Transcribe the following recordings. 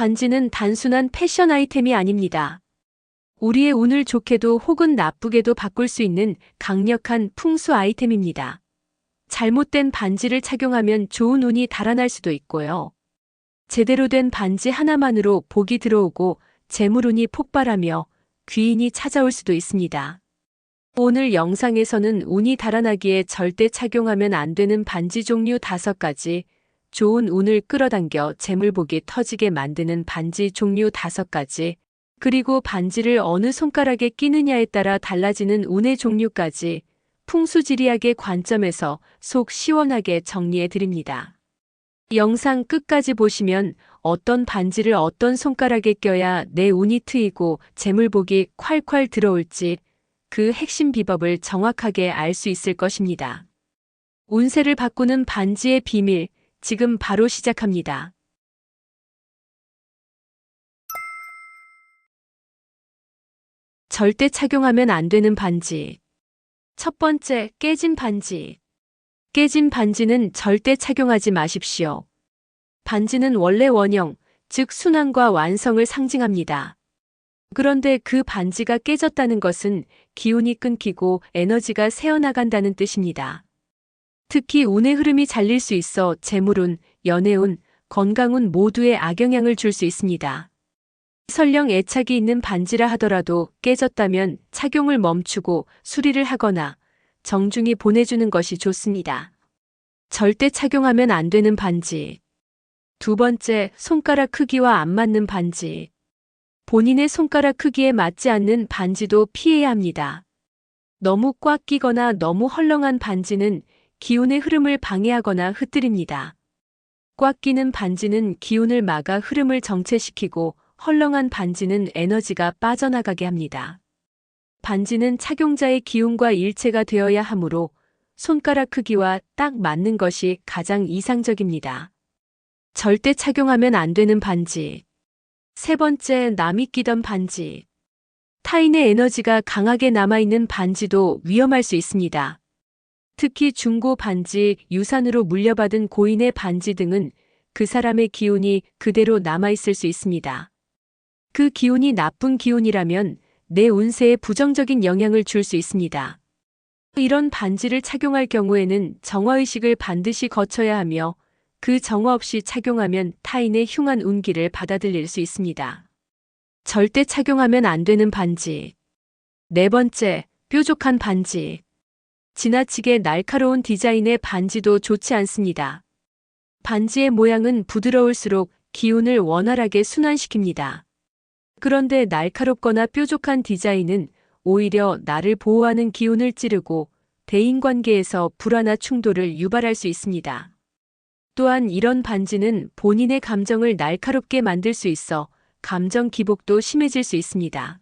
반지는 단순한 패션 아이템이 아닙니다. 우리의 운을 좋게도 혹은 나쁘게도 바꿀 수 있는 강력한 풍수 아이템입니다. 잘못된 반지를 착용하면 좋은 운이 달아날 수도 있고요. 제대로 된 반지 하나만으로 복이 들어오고 재물운이 폭발하며 귀인이 찾아올 수도 있습니다. 오늘 영상에서는 운이 달아나기에 절대 착용하면 안 되는 반지 종류 5가지, 좋은 운을 끌어당겨 재물복이 터지게 만드는 반지 종류 5가지, 그리고 반지를 어느 손가락에 끼느냐에 따라 달라지는 운의 종류까지 풍수지리학의 관점에서 속 시원하게 정리해 드립니다. 영상 끝까지 보시면 어떤 반지를 어떤 손가락에 껴야 내 운이 트이고 재물복이 콸콸 들어올지 그 핵심 비법을 정확하게 알 수 있을 것입니다. 운세를 바꾸는 반지의 비밀, 지금 바로 시작합니다. 절대 착용하면 안 되는 반지. 첫 번째, 깨진 반지. 깨진 반지는 절대 착용하지 마십시오. 반지는 원래 원형, 즉 순환과 완성을 상징합니다. 그런데 그 반지가 깨졌다는 것은 기운이 끊기고 에너지가 새어나간다는 뜻입니다. 특히 운의 흐름이 잘릴 수 있어 재물운, 연애운, 건강운 모두에 악영향을 줄 수 있습니다. 설령 애착이 있는 반지라 하더라도 깨졌다면 착용을 멈추고 수리를 하거나 정중히 보내주는 것이 좋습니다. 절대 착용하면 안 되는 반지. 두 번째, 손가락 크기와 안 맞는 반지. 본인의 손가락 크기에 맞지 않는 반지도 피해야 합니다. 너무 꽉 끼거나 너무 헐렁한 반지는 기운의 흐름을 방해하거나 흐트립니다. 꽉 끼는 반지는 기운을 막아 흐름을 정체시키고 헐렁한 반지는 에너지가 빠져나가게 합니다. 반지는 착용자의 기운과 일체가 되어야 하므로 손가락 크기와 딱 맞는 것이 가장 이상적입니다. 절대 착용하면 안 되는 반지. 세 번째, 남이 끼던 반지. 타인의 에너지가 강하게 남아있는 반지도 위험할 수 있습니다. 특히 중고 반지, 유산으로 물려받은 고인의 반지 등은 그 사람의 기운이 그대로 남아있을 수 있습니다. 그 기운이 나쁜 기운이라면 내 운세에 부정적인 영향을 줄 수 있습니다. 이런 반지를 착용할 경우에는 정화의식을 반드시 거쳐야 하며 그 정화 없이 착용하면 타인의 흉한 운기를 받아들일 수 있습니다. 절대 착용하면 안 되는 반지. 네 번째, 뾰족한 반지. 지나치게 날카로운 디자인의 반지도 좋지 않습니다. 반지의 모양은 부드러울수록 기운을 원활하게 순환시킵니다. 그런데 날카롭거나 뾰족한 디자인은 오히려 나를 보호하는 기운을 찌르고 대인관계에서 불화나 충돌을 유발할 수 있습니다. 또한 이런 반지는 본인의 감정을 날카롭게 만들 수 있어 감정 기복도 심해질 수 있습니다.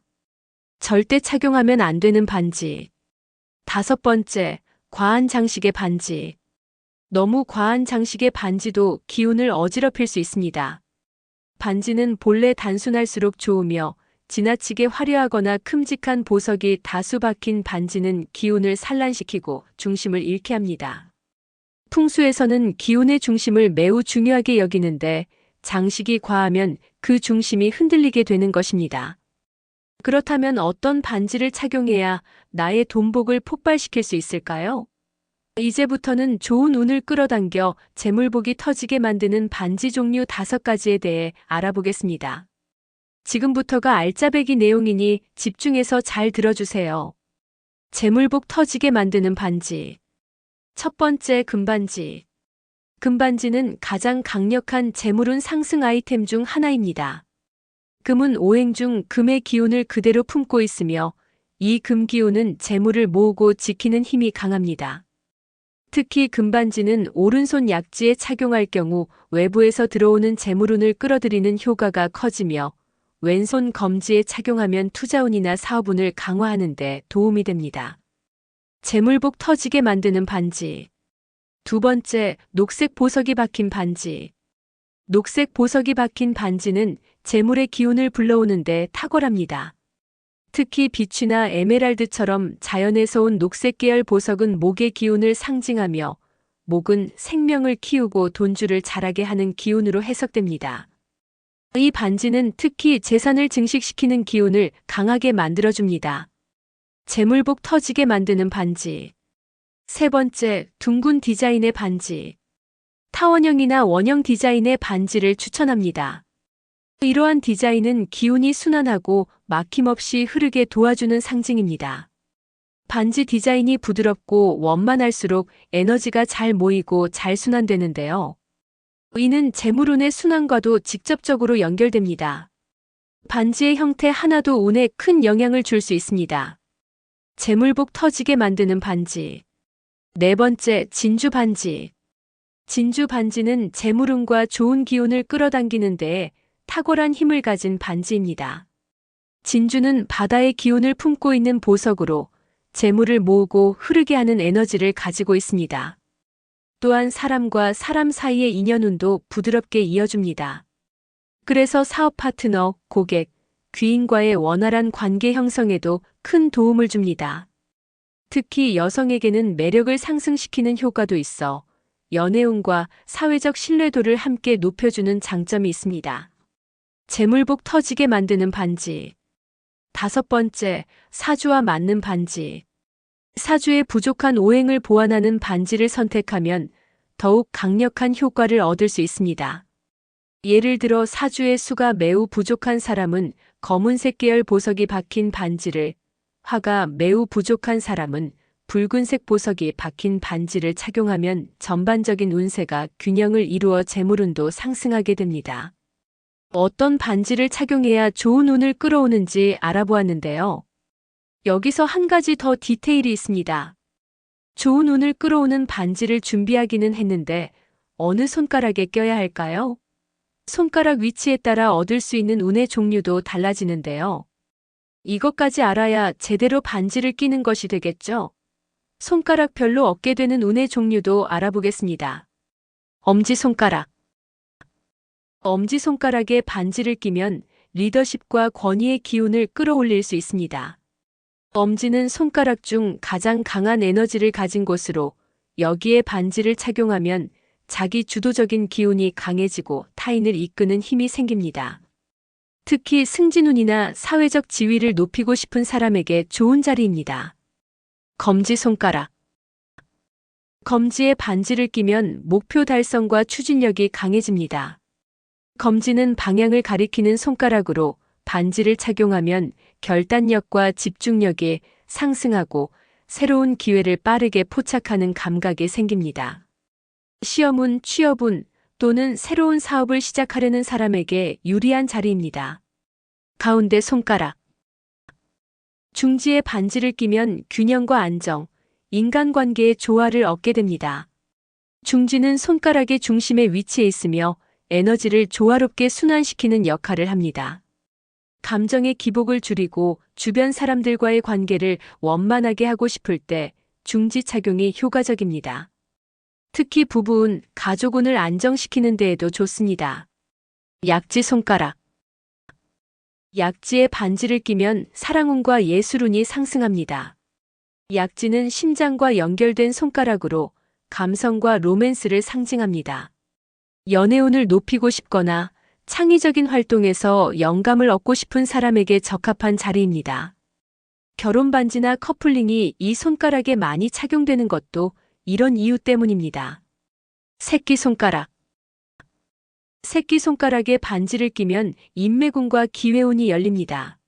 절대 착용하면 안 되는 반지. 다섯 번째, 과한 장식의 반지. 너무 과한 장식의 반지도 기운을 어지럽힐 수 있습니다. 반지는 본래 단순할수록 좋으며 지나치게 화려하거나 큼직한 보석이 다수 박힌 반지는 기운을 산란시키고 중심을 잃게 합니다. 풍수에서는 기운의 중심을 매우 중요하게 여기는데 장식이 과하면 그 중심이 흔들리게 되는 것입니다. 그렇다면 어떤 반지를 착용해야 나의 돈복을 폭발시킬 수 있을까요? 이제부터는 좋은 운을 끌어당겨 재물복이 터지게 만드는 반지 종류 5가지에 대해 알아보겠습니다. 지금부터가 알짜배기 내용이니 집중해서 잘 들어주세요. 재물복 터지게 만드는 반지. 첫 번째, 금반지. 금반지는 가장 강력한 재물운 상승 아이템 중 하나입니다. 금은 오행 중 금의 기운을 그대로 품고 있으며 이 금 기운은 재물을 모으고 지키는 힘이 강합니다. 특히 금반지는 오른손 약지에 착용할 경우 외부에서 들어오는 재물운을 끌어들이는 효과가 커지며 왼손 검지에 착용하면 투자운이나 사업운을 강화하는 데 도움이 됩니다. 재물복 터지게 만드는 반지. 두 번째, 녹색 보석이 박힌 반지. 녹색 보석이 박힌 반지는 재물의 기운을 불러오는데 탁월합니다. 특히 비취나 에메랄드처럼 자연에서 온 녹색 계열 보석은 목의 기운을 상징하며 목은 생명을 키우고 돈줄을 자라게 하는 기운으로 해석됩니다. 이 반지는 특히 재산을 증식시키는 기운을 강하게 만들어줍니다. 재물복 터지게 만드는 반지. 세 번째, 둥근 디자인의 반지. 타원형이나 원형 디자인의 반지를 추천합니다. 이러한 디자인은 기운이 순환하고 막힘없이 흐르게 도와주는 상징입니다. 반지 디자인이 부드럽고 원만할수록 에너지가 잘 모이고 잘 순환되는데요. 이는 재물운의 순환과도 직접적으로 연결됩니다. 반지의 형태 하나도 운에 큰 영향을 줄 수 있습니다. 재물복 터지게 만드는 반지. 네 번째, 진주 반지. 진주 반지는 재물운과 좋은 기운을 끌어당기는 데에 탁월한 힘을 가진 반지입니다. 진주는 바다의 기운을 품고 있는 보석으로 재물을 모으고 흐르게 하는 에너지를 가지고 있습니다. 또한 사람과 사람 사이의 인연운도 부드럽게 이어줍니다. 그래서 사업 파트너, 고객, 귀인과의 원활한 관계 형성에도 큰 도움을 줍니다. 특히 여성에게는 매력을 상승시키는 효과도 있어 연애운과 사회적 신뢰도를 함께 높여주는 장점이 있습니다. 재물복 터지게 만드는 반지. 다섯 번째, 사주와 맞는 반지. 사주의 부족한 오행을 보완하는 반지를 선택하면 더욱 강력한 효과를 얻을 수 있습니다. 예를 들어 사주의 수가 매우 부족한 사람은 검은색 계열 보석이 박힌 반지를, 화가 매우 부족한 사람은 붉은색 보석이 박힌 반지를 착용하면 전반적인 운세가 균형을 이루어 재물운도 상승하게 됩니다. 어떤 반지를 착용해야 좋은 운을 끌어오는지 알아보았는데요. 여기서 한 가지 더 디테일이 있습니다. 좋은 운을 끌어오는 반지를 준비하기는 했는데 어느 손가락에 껴야 할까요? 손가락 위치에 따라 얻을 수 있는 운의 종류도 달라지는데요. 이것까지 알아야 제대로 반지를 끼는 것이 되겠죠? 손가락별로 얻게 되는 운의 종류도 알아보겠습니다. 엄지손가락. 엄지손가락에 반지를 끼면 리더십과 권위의 기운을 끌어올릴 수 있습니다. 엄지는 손가락 중 가장 강한 에너지를 가진 곳으로 여기에 반지를 착용하면 자기 주도적인 기운이 강해지고 타인을 이끄는 힘이 생깁니다. 특히 승진운이나 사회적 지위를 높이고 싶은 사람에게 좋은 자리입니다. 검지손가락. 검지에 반지를 끼면 목표 달성과 추진력이 강해집니다. 검지는 방향을 가리키는 손가락으로 반지를 착용하면 결단력과 집중력이 상승하고 새로운 기회를 빠르게 포착하는 감각이 생깁니다. 시험운, 취업운 또는 새로운 사업을 시작하려는 사람에게 유리한 자리입니다. 가운데 손가락. 중지에 반지를 끼면 균형과 안정, 인간관계의 조화를 얻게 됩니다. 중지는 손가락의 중심에 위치해 있으며 에너지를 조화롭게 순환시키는 역할을 합니다. 감정의 기복을 줄이고 주변 사람들과의 관계를 원만하게 하고 싶을 때 중지 착용이 효과적입니다. 특히 부부운, 가족운을 안정시키는 데에도 좋습니다. 약지 손가락. 약지에 반지를 끼면 사랑운과 예술운이 상승합니다. 약지는 심장과 연결된 손가락으로 감성과 로맨스를 상징합니다. 연애운을 높이고 싶거나 창의적인 활동에서 영감을 얻고 싶은 사람에게 적합한 자리입니다. 결혼 반지나 커플링이 이 손가락에 많이 착용되는 것도 이런 이유 때문입니다. 새끼손가락. 새끼손가락에 반지를 끼면 인매운과 기회운이 열립니다.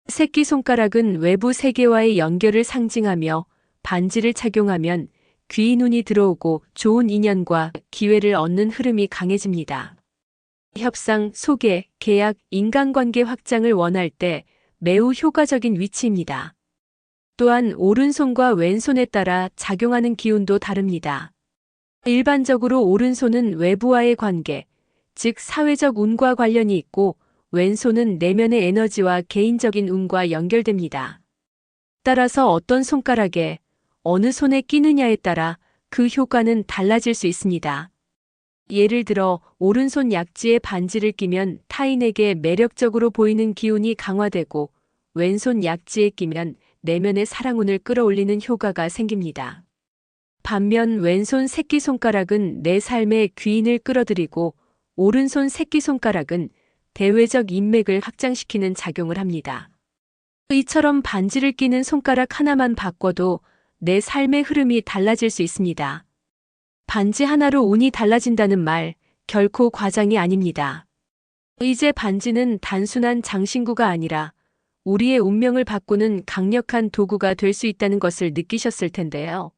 새끼손가락은 외부 세계와의 연결을 상징하며 반지를 착용하면 귀인운이 들어오고 좋은 인연과 기회를 얻는 흐름이 강해집니다. 협상, 소개, 계약, 인간관계 확장을 원할 때 매우 효과적인 위치입니다. 또한 오른손과 왼손에 따라 작용하는 기운도 다릅니다. 일반적으로 오른손은 외부와의 관계, 즉 사회적 운과 관련이 있고 왼손은 내면의 에너지와 개인적인 운과 연결됩니다. 따라서 어떤 손가락에 어느 손에 끼느냐에 따라 그 효과는 달라질 수 있습니다. 예를 들어 오른손 약지에 반지를 끼면 타인에게 매력적으로 보이는 기운이 강화되고 왼손 약지에 끼면 내면의 사랑운을 끌어올리는 효과가 생깁니다. 반면 왼손 새끼손가락은 내 삶의 귀인을 끌어들이고 오른손 새끼손가락은 대외적 인맥을 확장시키는 작용을 합니다. 이처럼 반지를 끼는 손가락 하나만 바꿔도 내 삶의 흐름이 달라질 수 있습니다. 반지 하나로 운이 달라진다는 말 결코 과장이 아닙니다. 이제 반지는 단순한 장신구가 아니라 우리의 운명을 바꾸는 강력한 도구가 될 수 있다는 것을 느끼셨을 텐데요.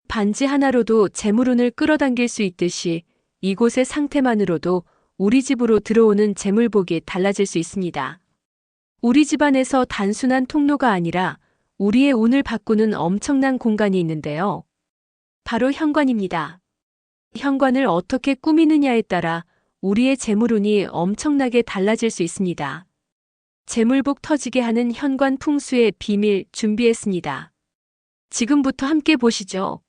반지 하나로도 재물운을 끌어당길 수 있듯이 이곳의 상태만으로도 우리 집으로 들어오는 재물복이 달라질 수 있습니다. 우리 집안에서 단순한 통로가 아니라 우리의 운을 바꾸는 엄청난 공간이 있는데요. 바로 현관입니다. 현관을 어떻게 꾸미느냐에 따라 우리의 재물운이 엄청나게 달라질 수 있습니다. 재물복 터지게 하는 현관 풍수의 비밀 준비했습니다. 지금부터 함께 보시죠.